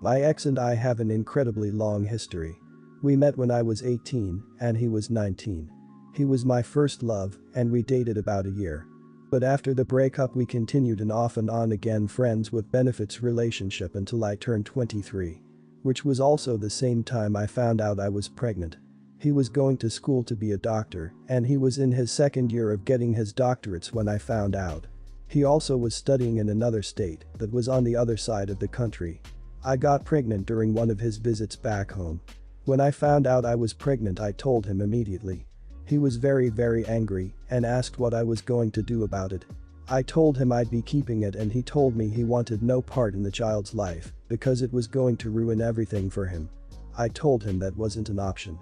My ex and I have an incredibly long history. We met when I was 18 and he was 19. He was my first love and we dated about a year. But after the breakup we continued an off and on again friends with benefits relationship until I turned 23. Which was also the same time I found out I was pregnant. He was going to school to be a doctor and he was in his second year of getting his doctorates when I found out. He also was studying in another state that was on the other side of the country. I got pregnant during one of his visits back home. When I found out I was pregnant I told him immediately. He was very angry and asked what I was going to do about it. I told him I'd be keeping it and he told me he wanted no part in the child's life because it was going to ruin everything for him. I told him that wasn't an option.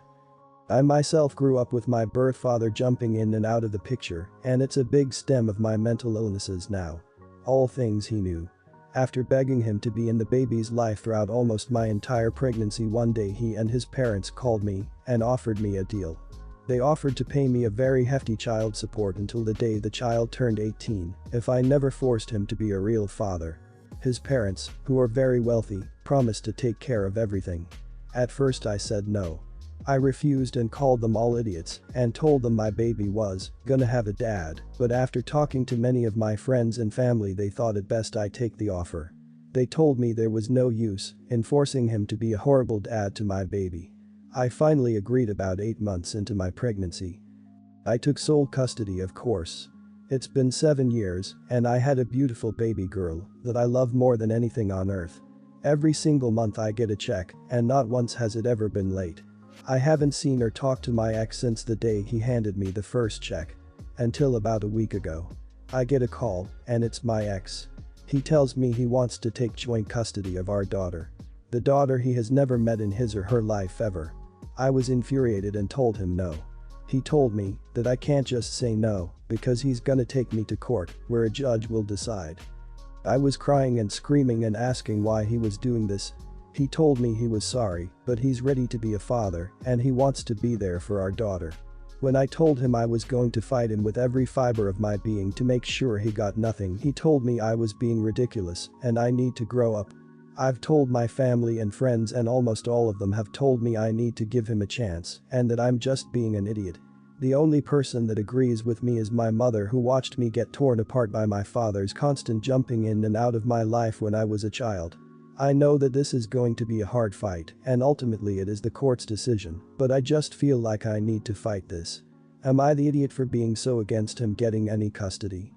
I myself grew up with my birth father jumping in and out of the picture and it's a big stem of my mental illnesses now. All things he knew. After begging him to be in the baby's life throughout almost my entire pregnancy one day he and his parents called me and offered me a deal. They offered to pay me a very hefty child support until the day the child turned 18 if I never forced him to be a real father. His parents, who are very wealthy, promised to take care of everything. At first I said no. I refused and called them all idiots and told them my baby was gonna have a dad, but after talking to many of my friends and family they thought it best I take the offer. They told me there was no use in forcing him to be a horrible dad to my baby. I finally agreed about 8 months into my pregnancy. I took sole custody of course. It's been 7 years and I had a beautiful baby girl that I love more than anything on earth. Every single month I get a check and not once has it ever been late. I haven't seen or talked to my ex since the day he handed me the first check. Until about a week ago. I get a call and it's my ex. He tells me he wants to take joint custody of our daughter. The daughter he has never met in his or her life ever. I was infuriated and told him no. He told me that I can't just say no because he's gonna take me to court where a judge will decide. I was crying and screaming and asking why he was doing this. He told me he was sorry, but he's ready to be a father and he wants to be there for our daughter. When I told him I was going to fight him with every fiber of my being to make sure he got nothing, he told me I was being ridiculous and I need to grow up. I've told my family and friends and almost all of them have told me I need to give him a chance and that I'm just being an idiot. The only person that agrees with me is my mother who watched me get torn apart by my father's constant jumping in and out of my life when I was a child. I know that this is going to be a hard fight and ultimately it is the court's decision, but I just feel like I need to fight this. Am I the idiot for being so against him getting any custody?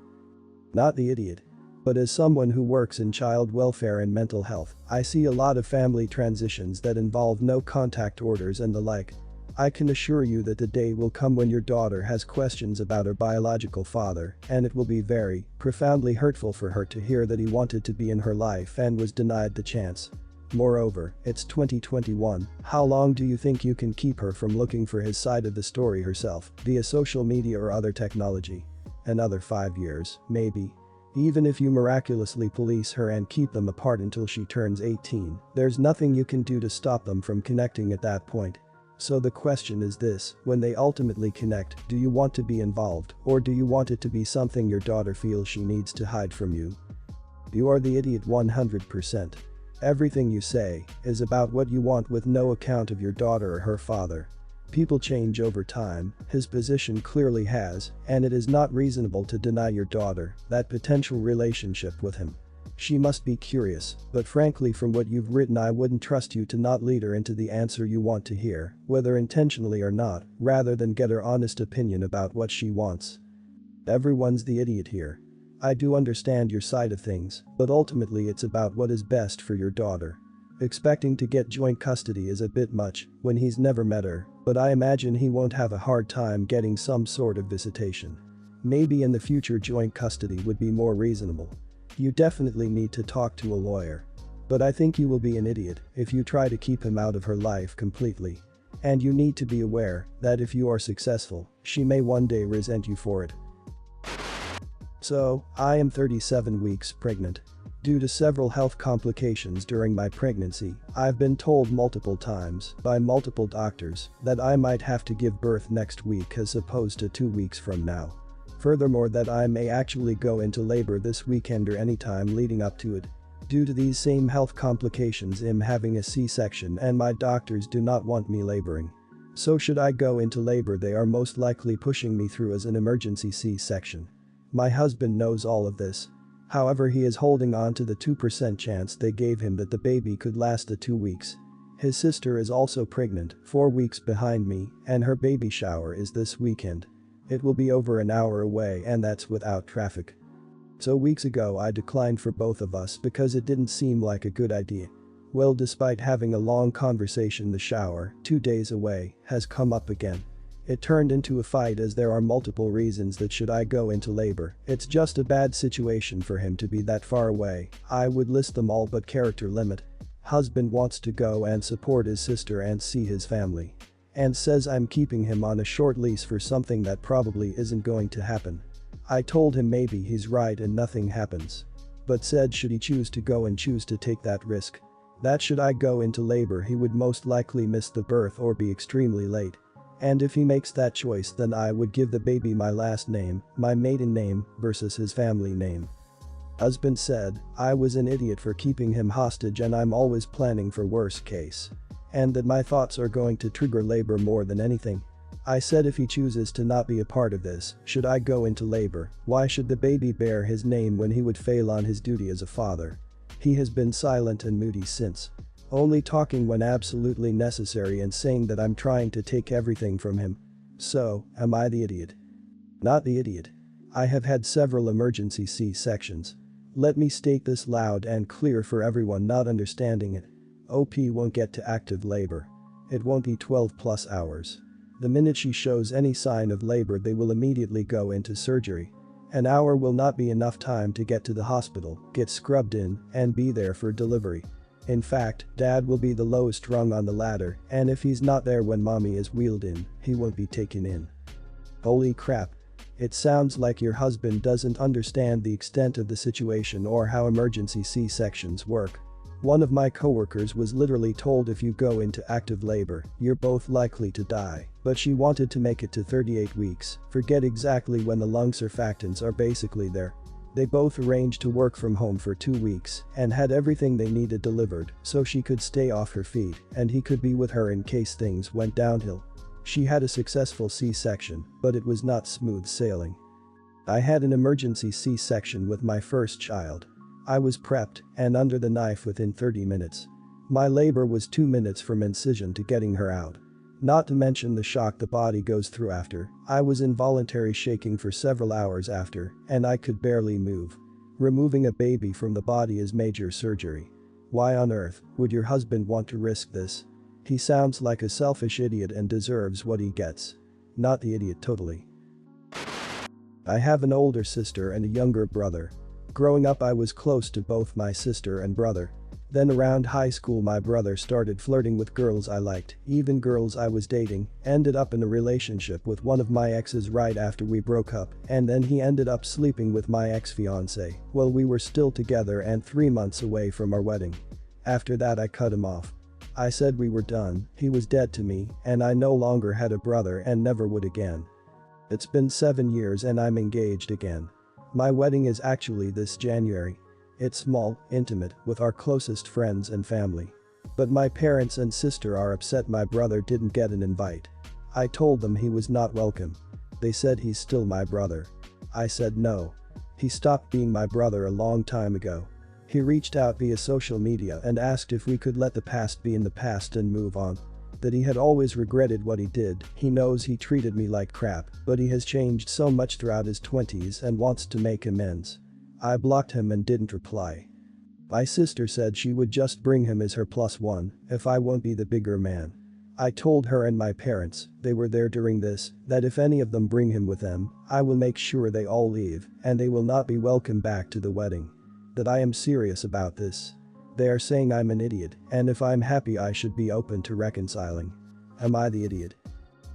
Not the idiot. But as someone who works in child welfare and mental health, I see a lot of family transitions that involve no contact orders and the like. I can assure you that the day will come when your daughter has questions about her biological father and it will be very, profoundly hurtful for her to hear that he wanted to be in her life and was denied the chance. Moreover, it's 2021, how long do you think you can keep her from looking for his side of the story herself, via social media or other technology? Another 5 years, maybe. Even if you miraculously police her and keep them apart until she turns 18, there's nothing you can do to stop them from connecting at that point. So the question is this, when they ultimately connect, do you want to be involved or do you want it to be something your daughter feels she needs to hide from you? You are the idiot 100%. Everything you say is about what you want with no account of your daughter or her father. People change over time, his position clearly has, and it is not reasonable to deny your daughter that potential relationship with him. She must be curious, but frankly from what you've written I wouldn't trust you to not lead her into the answer you want to hear, whether intentionally or not, rather than get her honest opinion about what she wants. Everyone's the idiot here. I do understand your side of things, but ultimately it's about what is best for your daughter. Expecting to get joint custody is a bit much when he's never met her, but I imagine he won't have a hard time getting some sort of visitation. Maybe in the future joint custody would be more reasonable. You definitely need to talk to a lawyer. But I think you will be an idiot if you try to keep him out of her life completely. And you need to be aware that if you are successful, she may one day resent you for it. So, I am 37 weeks pregnant. Due to several health complications during my pregnancy, I've been told multiple times by multiple doctors that I might have to give birth next week as opposed to 2 weeks from now. Furthermore, that I may actually go into labor this weekend or any time leading up to it. Due to these same health complications, I'm having a C-section and my doctors do not want me laboring. So should I go into labor, they are most likely pushing me through as an emergency C-section. My husband knows all of this. However, he is holding on to the 2% chance they gave him that the baby could last the 2 weeks. His sister is also pregnant, 4 weeks behind me, and her baby shower is this weekend. It will be over an hour away and that's without traffic. So weeks ago I declined for both of us because it didn't seem like a good idea. Well, despite having a long conversation, the shower, 2 days away, has come up again. It turned into a fight as there are multiple reasons that should I go into labor, it's just a bad situation for him to be that far away. I would list them all, but character limit. Husband wants to go and support his sister and see his family. And says I'm keeping him on a short lease for something that probably isn't going to happen. I told him maybe he's right and nothing happens. But said should he choose to go and choose to take that risk, that should I go into labor he would most likely miss the birth or be extremely late. And if he makes that choice, then I would give the baby my last name, my maiden name, versus his family name. Husband said, I was an idiot for keeping him hostage and I'm always planning for worst case. And that my thoughts are going to trigger labor more than anything. I said if he chooses to not be a part of this, should I go into labor, why should the baby bear his name when he would fail on his duty as a father? He has been silent and moody since. Only talking when absolutely necessary and saying that I'm trying to take everything from him. So, am I the idiot? Not the idiot. I have had several emergency C-sections. Let me state this loud and clear for everyone not understanding it. OP won't get to active labor. It won't be 12 plus hours. The minute she shows any sign of labor, they will immediately go into surgery. An hour will not be enough time to get to the hospital, get scrubbed in, and be there for delivery. In fact, dad will be the lowest rung on the ladder, and if he's not there when mommy is wheeled in, he won't be taken in. Holy crap. It sounds like your husband doesn't understand the extent of the situation or how emergency C-sections work. One of my coworkers was literally told if you go into active labor, you're both likely to die, but she wanted to make it to 38 weeks, forget exactly when the lung surfactants are basically there. They both arranged to work from home for 2 weeks and had everything they needed delivered so she could stay off her feet and he could be with her in case things went downhill. She had a successful C-section, but it was not smooth sailing. I had an emergency C-section with my first child. I was prepped and under the knife within 30 minutes. My labor was 2 minutes from incision to getting her out. Not to mention the shock the body goes through after. I was involuntary shaking for several hours after, and I could barely move. Removing a baby from the body is major surgery. Why on earth would your husband want to risk this? He sounds like a selfish idiot and deserves what he gets. Not the idiot totally. I have an older sister and a younger brother. Growing up I was close to both my sister and brother. Then around high school my brother started flirting with girls I liked, even girls I was dating, ended up in a relationship with one of my exes right after we broke up, and then he ended up sleeping with my ex-fiancée while we were still together and 3 months away from our wedding. After that I cut him off. I said we were done, he was dead to me, and I no longer had a brother and never would again. It's been 7 years and I'm engaged again. My wedding is actually this January. It's small, intimate, with our closest friends and family. But my parents and sister are upset my brother didn't get an invite. I told them he was not welcome. They said he's still my brother. I said no. He stopped being my brother a long time ago. He reached out via social media and asked if we could let the past be in the past and move on. That he had always regretted what he did, he knows he treated me like crap, but he has changed so much throughout his 20s and wants to make amends. I blocked him and didn't reply. My sister said she would just bring him as her +1 if I won't be the bigger man. I told her and my parents, they were there during this, that if any of them bring him with them, I will make sure they all leave and they will not be welcome back to the wedding. That I am serious about this. They are saying I'm an idiot, and if I'm happy I should be open to reconciling. Am I the idiot?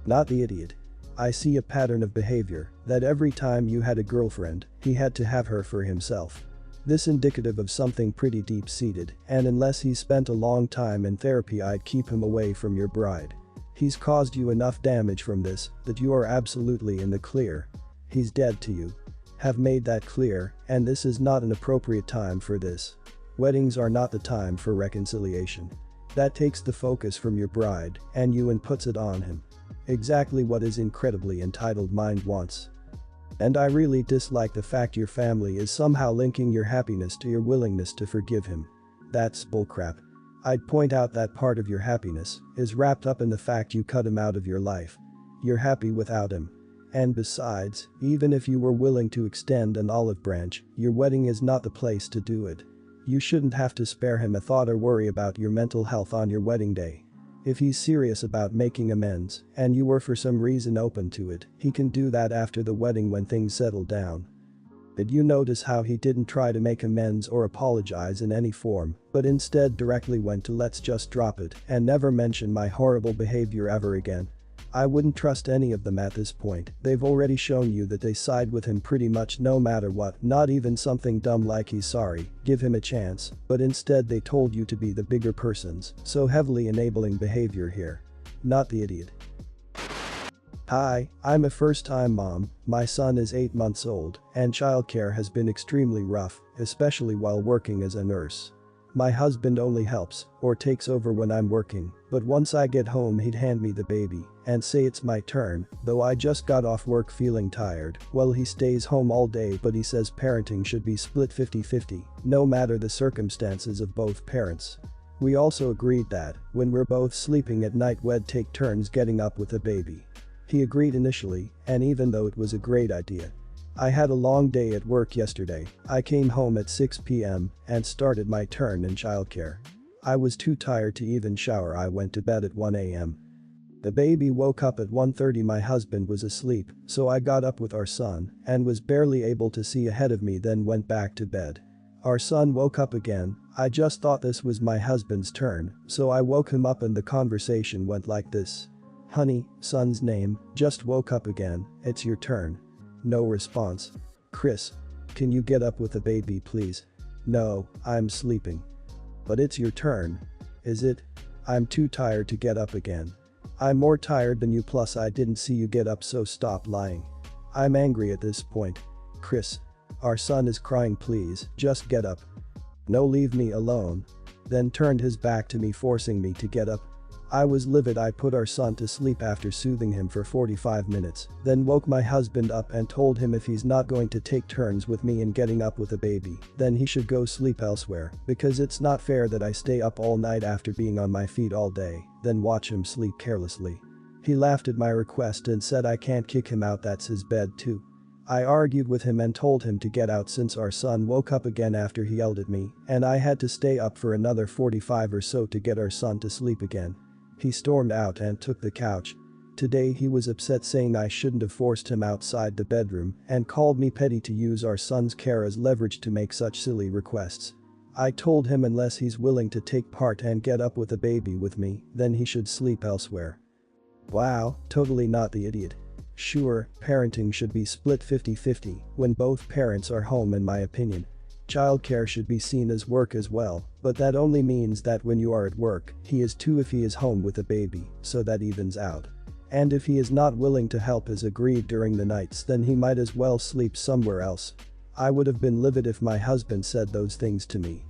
Not the idiot. I see a pattern of behavior, that every time you had a girlfriend, he had to have her for himself. This indicative of something pretty deep-seated, and unless he spent a long time in therapy I'd keep him away from your bride. He's caused you enough damage from this, that you are absolutely in the clear. He's dead to you. Have made that clear, and this is not an appropriate time for this. Weddings are not the time for reconciliation. That takes the focus from your bride and you and puts it on him. Exactly what his incredibly entitled mind wants. And I really dislike the fact your family is somehow linking your happiness to your willingness to forgive him. That's bullcrap. I'd point out that part of your happiness is wrapped up in the fact you cut him out of your life. You're happy without him. And besides, even if you were willing to extend an olive branch, your wedding is not the place to do it. You shouldn't have to spare him a thought or worry about your mental health on your wedding day. If he's serious about making amends, and you were for some reason open to it, he can do that after the wedding when things settle down. Did you notice how he didn't try to make amends or apologize in any form, but instead directly went to let's just drop it and never mention my horrible behavior ever again? I wouldn't trust any of them at this point. They've already shown you that they side with him pretty much no matter what, not even something dumb like he's sorry, give him a chance, but instead they told you to be the bigger persons, so heavily enabling behavior here. Not the idiot. Hi, I'm a first-time mom, my son is 8 months old, and childcare has been extremely rough, especially while working as a nurse. My husband only helps, or takes over when I'm working, but once I get home he'd hand me the baby and say it's my turn, though I just got off work feeling tired. Well, he stays home all day but he says parenting should be split 50-50, no matter the circumstances of both parents. We also agreed that, when we're both sleeping at night, we'd take turns getting up with the baby. He agreed initially, and even though it was a great idea. I had a long day at work yesterday. I came home at 6 p.m. and started my turn in childcare. I was too tired to even shower. I went to bed at 1 a.m. The baby woke up at 1:30. My husband was asleep, so I got up with our son and was barely able to see ahead of me, then went back to bed. Our son woke up again. I just thought this was my husband's turn, so I woke him up and the conversation went like this. Honey, son's name, just woke up again, it's your turn. No response. Chris, can you get up with the baby please? No, I'm sleeping. But it's your turn. Is it? I'm too tired to get up again. I'm more tired than you, plus I didn't see you get up, so stop lying. I'm angry at this point. Chris, our son is crying, please, just get up. No, leave me alone. Then turned his back to me, forcing me to get up. I was livid. I put our son to sleep after soothing him for 45 minutes, then woke my husband up and told him if he's not going to take turns with me in getting up with a baby, then he should go sleep elsewhere, because it's not fair that I stay up all night after being on my feet all day, then watch him sleep carelessly. He laughed at my request and said I can't kick him out, that's his bed too. I argued with him and told him to get out since our son woke up again after he yelled at me, and I had to stay up for another 45 or so to get our son to sleep again. He stormed out and took the couch. Today he was upset, saying I shouldn't have forced him outside the bedroom, and called me petty to use our son's care as leverage to make such silly requests. I told him unless he's willing to take part and get up with a baby with me, then he should sleep elsewhere. Wow, totally not the idiot. Sure, parenting should be split 50-50 when both parents are home, in my opinion. Childcare should be seen as work as well, but that only means that when you are at work, he is too if he is home with a baby, so that evens out. And if he is not willing to help as agreed during the nights, then he might as well sleep somewhere else. I would have been livid if my husband said those things to me.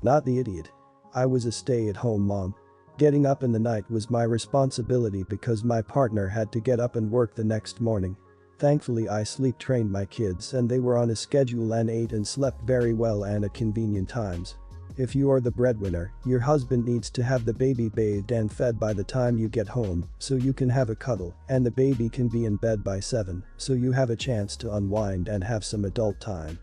Not the idiot. I was a stay-at-home mom. Getting up in the night was my responsibility because my partner had to get up and work the next morning. Thankfully I sleep-trained my kids and they were on a schedule and ate and slept very well and at convenient times. If you are the breadwinner, your husband needs to have the baby bathed and fed by the time you get home, so you can have a cuddle, and the baby can be in bed by 7, so you have a chance to unwind and have some adult time.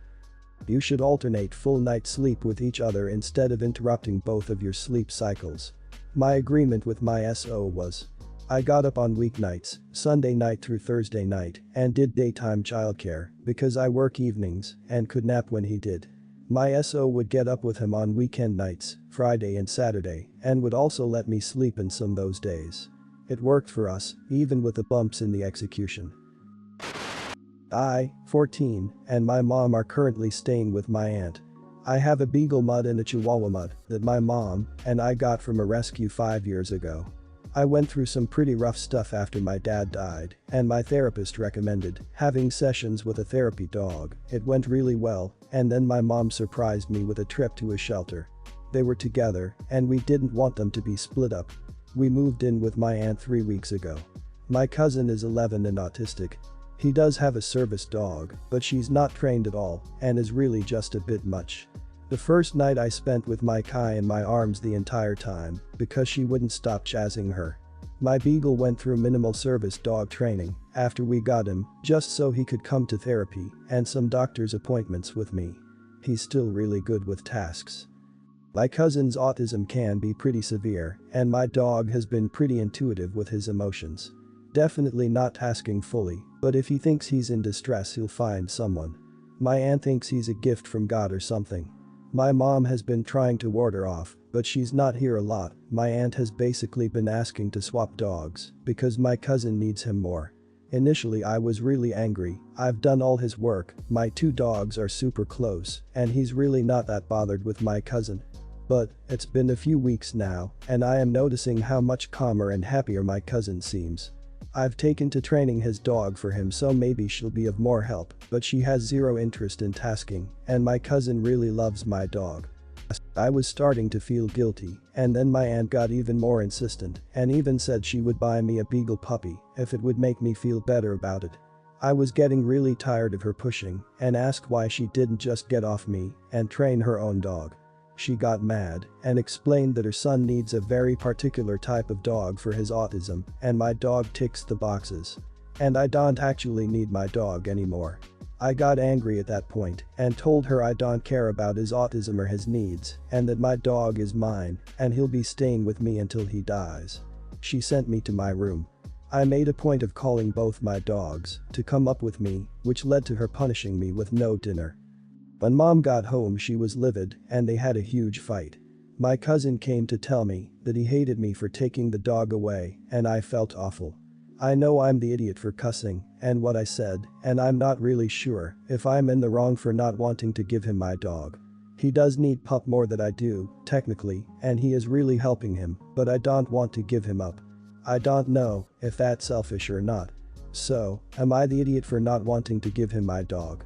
You should alternate full night sleep with each other instead of interrupting both of your sleep cycles. My agreement with my SO was, I got up on weeknights, Sunday night through Thursday night, and did daytime childcare because I work evenings and could nap when he did. My SO would get up with him on weekend nights, Friday and Saturday, and would also let me sleep in some those days. It worked for us, even with the bumps in the execution. I, 14, and my mom are currently staying with my aunt. I have a Beagle mutt and a Chihuahua mutt that my mom and I got from a rescue 5 years ago. I went through some pretty rough stuff after my dad died, and my therapist recommended having sessions with a therapy dog. It went really well, and then my mom surprised me with a trip to a shelter. They were together, and we didn't want them to be split up. We moved in with my aunt 3 weeks ago. My cousin is 11 and autistic. He does have a service dog, but she's not trained at all and is really just a bit much. The first night I spent with my Kai in my arms the entire time because she wouldn't stop jazzing her. My beagle went through minimal service dog training after we got him just so he could come to therapy and some doctor's appointments with me. He's still really good with tasks. My cousin's autism can be pretty severe, and my dog has been pretty intuitive with his emotions. Definitely not tasking fully, but if he thinks he's in distress he'll find someone. My aunt thinks he's a gift from God or something. My mom has been trying to ward her off, but she's not here a lot. My aunt has basically been asking to swap dogs because my cousin needs him more. Initially I was really angry. I've done all his work, my 2 dogs are super close, and he's really not that bothered with my cousin. But it's been a few weeks now, and I am noticing how much calmer and happier my cousin seems. I've taken to training his dog for him, so maybe she'll be of more help, but she has zero interest in tasking, and my cousin really loves my dog. I was starting to feel guilty, and then my aunt got even more insistent and even said she would buy me a beagle puppy if it would make me feel better about it. I was getting really tired of her pushing and asked why she didn't just get off me and train her own dog. She got mad and explained that her son needs a very particular type of dog for his autism, and my dog ticks the boxes. And I don't actually need my dog anymore. I got angry at that point and told her I don't care about his autism or his needs, and that my dog is mine and he'll be staying with me until he dies. She sent me to my room. I made a point of calling both my dogs to come up with me, which led to her punishing me with no dinner. When mom got home she was livid and they had a huge fight. My cousin came to tell me that he hated me for taking the dog away, and I felt awful. I know I'm the idiot for cussing and what I said, and I'm not really sure if I'm in the wrong for not wanting to give him my dog. He does need pup more than I do, technically, and he is really helping him, but I don't want to give him up. I don't know if that's selfish or not. So, am I the idiot for not wanting to give him my dog?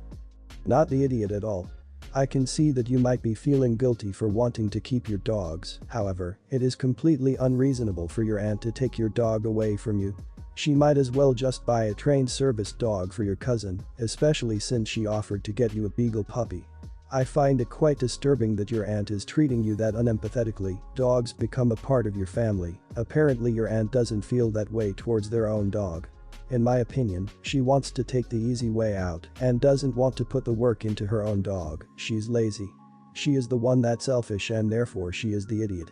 Not the idiot at all. I can see that you might be feeling guilty for wanting to keep your dogs, however, it is completely unreasonable for your aunt to take your dog away from you. She might as well just buy a trained service dog for your cousin, especially since she offered to get you a beagle puppy. I find it quite disturbing that your aunt is treating you that unempathetically. Dogs become a part of your family. Apparently your aunt doesn't feel that way towards their own dog. In my opinion, she wants to take the easy way out and doesn't want to put the work into her own dog. She's lazy. She is the one that's selfish, and therefore she is the idiot.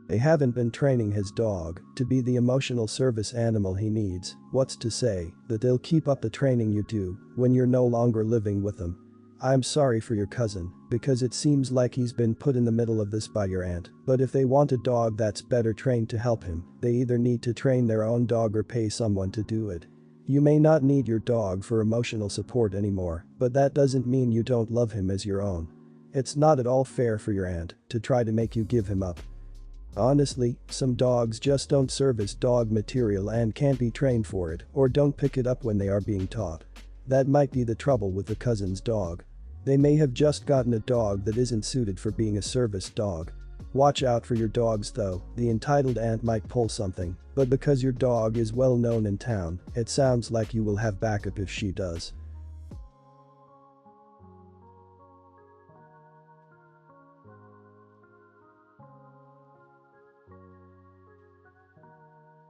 They haven't been training his dog to be the emotional service animal he needs. What's to say that they'll keep up the training you do when you're no longer living with them? I'm sorry for your cousin, because it seems like he's been put in the middle of this by your aunt, but if they want a dog that's better trained to help him, they either need to train their own dog or pay someone to do it. You may not need your dog for emotional support anymore, but that doesn't mean you don't love him as your own. It's not at all fair for your aunt to try to make you give him up. Honestly, some dogs just don't serve as dog material and can't be trained for it, or don't pick it up when they are being taught. That might be the trouble with the cousin's dog. They may have just gotten a dog that isn't suited for being a service dog. Watch out for your dogs though, the entitled aunt might pull something, but because your dog is well known in town, it sounds like you will have backup if she does.